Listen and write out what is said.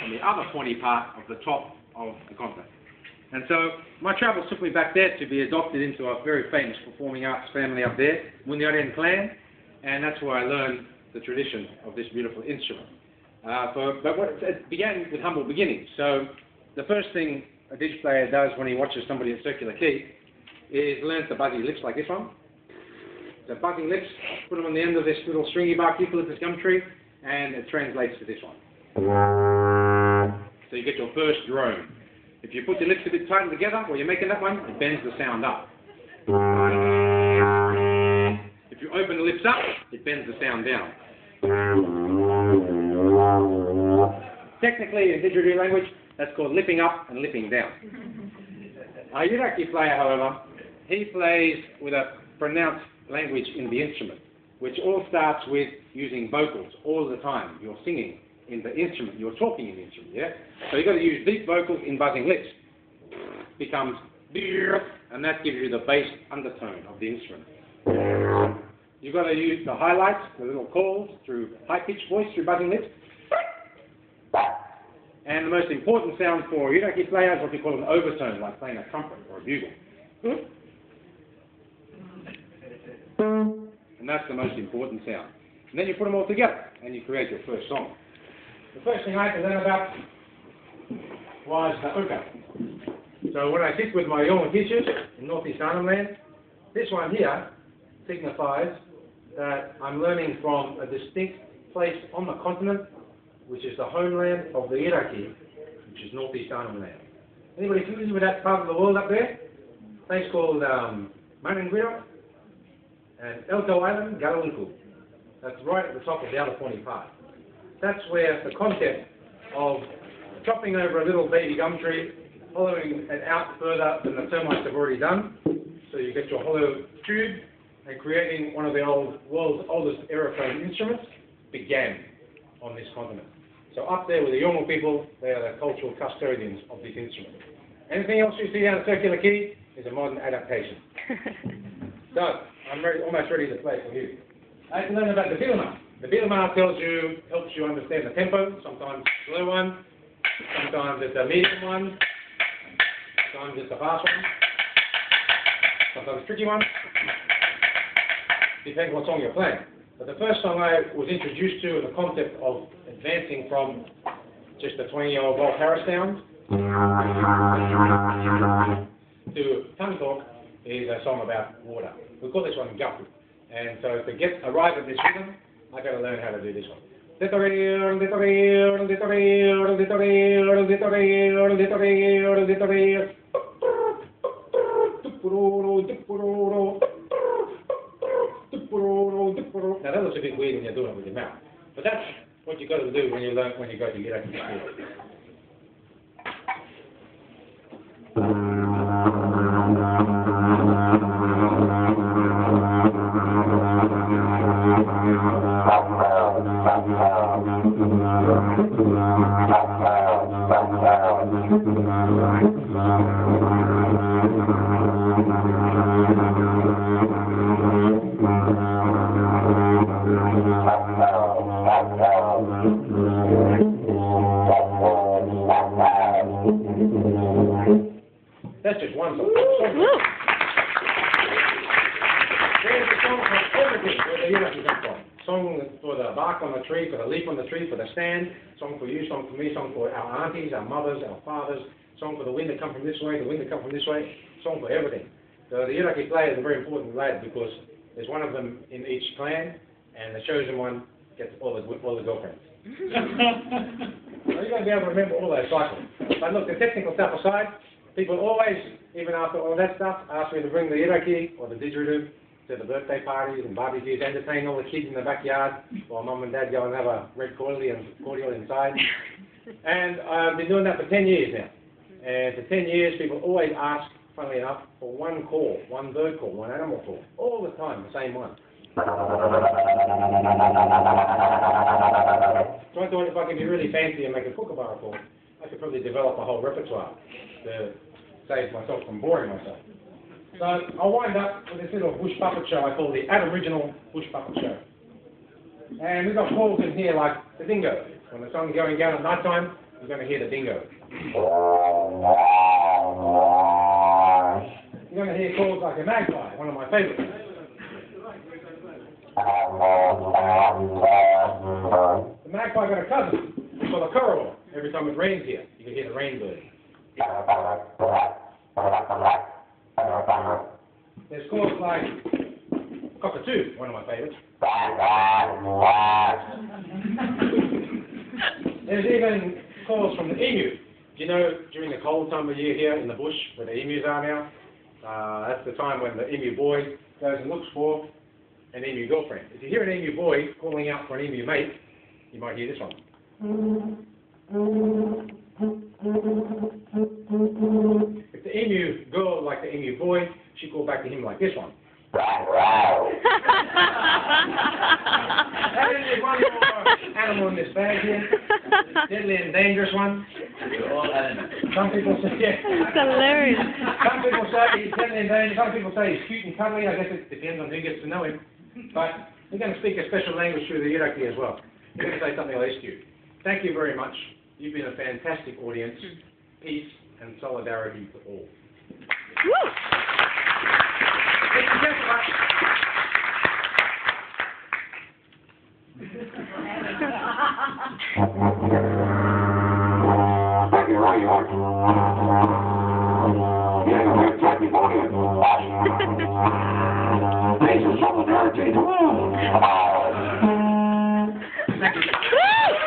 on the other pointy part of the top of the continent. And so my travels took me back there to be adopted into a very famous performing arts family up there, Munyaren clan, and that's where I learned the tradition of this beautiful instrument. It began with humble beginnings. So the first thing a didge player does when he watches somebody in circular key is learn to buzzy lips like this one. So buzzing lips, put them on the end of this little stringy bark eucalyptus gum tree, and it translates to this one. So you get your first drone. If you put your lips a bit tighter together while you're making that one, it bends the sound up. If you open the lips up, it bends the sound down. Technically, in didgeridoo language, that's called lipping up and lipping down. Our Yiraki player, however, he plays with a pronounced language in the instrument, which all starts with using vocals all the time. You're singing in the instrument, you're talking in the instrument, yeah? So you've got to use deep vocals in buzzing lips. Becomes and that gives you the bass undertone of the instrument. You've got to use the highlights, the little calls, through high-pitched voice through buzzing lips. And the most important sound for Yiraki players is what we call an overtone, like playing a trumpet or a bugle. And that's the most important sound. And then you put them all together, and you create your first song. The first thing I had to learn about was the oka. So when I sit with my Yolngu teachers in Northeast Arnhem Land, this one here signifies that I'm learning from a distinct place on the continent, which is the homeland of the Yiraki, which is Northeast Arnhem Land. Anybody familiar with that part of the world up there? A place called Mananguiro and Elko Island, Galawinku. That's right at the top of the other pointy part. That's where the concept of chopping over a little baby gum tree, hollowing it out further than the termites have already done, so you get your hollow tube, and creating one of the world's oldest aerophone instruments, began on this continent. So up there with the Yolngu people, they are the cultural custodians of this instrument. Anything else you see down the circular key is a modern adaptation. So, I'm almost ready to play for you. I had to learn about the bilama. The bilama helps you understand the tempo, sometimes slow one, sometimes it's a medium one, sometimes it's a fast one, sometimes a tricky one. Depends what song you're playing. But the first song I was introduced to the concept of advancing from just a 20-year-old Volt Harris sound to tongue talk is a song about water. We call this one Gapu. And so to arrive at this rhythm, I got to learn how to do this one. Now that looks a bit weird when you're doing it with your mouth, but that's what you got to do when you go to Yiraki school. That's just one song. There's a song for everything where the Yiraki comes from. Song for the bark on the tree, for the leaf on the tree, for the stand. Song for you, song for me, song for our aunties, our mothers, our fathers. Song for the wind that come from this way, the wind that come from this way. Song for everything. So the Yiraki player is a very important lad because there's one of them in each clan, and the chosen one gets all the girlfriends. So you're going to be able to remember all those cycles. But look, the technical stuff aside, people always, even after all that stuff, ask me to bring the Yiraki or the didgeridoo to the birthday parties and barbecues, entertain all the kids in the backyard while mum and dad go and have a red cordial inside. And I've been doing that for 10 years now. And for 10 years, people always ask, funnily enough, for one call, one bird call, one animal call, all the time, the same one. So I thought if I could be really fancy and make a kookaburra call, I could probably develop a whole repertoire to save myself from boring myself. So I'll wind up with this little bush puppet show I call the Aboriginal Bush Puppet Show. And we've got calls in here like the dingo. When the sun's going down at night time, you're going to hear the dingo. You're going to hear calls like a magpie, one of my favourites. The magpie got a cousin called a currawong. Every time it rains here, you can hear the rain bird. There's calls like cockatoo, one of my favourites. There's even calls from the emu. Do you know, during the cold time of year here in the bush, where the emus are now, that's the time when the emu boy goes and looks for an emu girlfriend. If you hear an emu boy calling out for an emu mate, you might hear this one. If the emu girl like the emu boy, she called back to him like this one. And then there's one more animal in this bag here. Deadly and dangerous one. Some people say, yeah. That's hilarious. Some people say he's deadly and dangerous. Some people say he's cute and cuddly. I guess it depends on who gets to know him. But we're going to speak a special language through the Iraqi as well. We're going to say something like this to you. Thank you very much. You've been a fantastic audience. Peace and solidarity to all. Woo! Thank you very much. Thank you.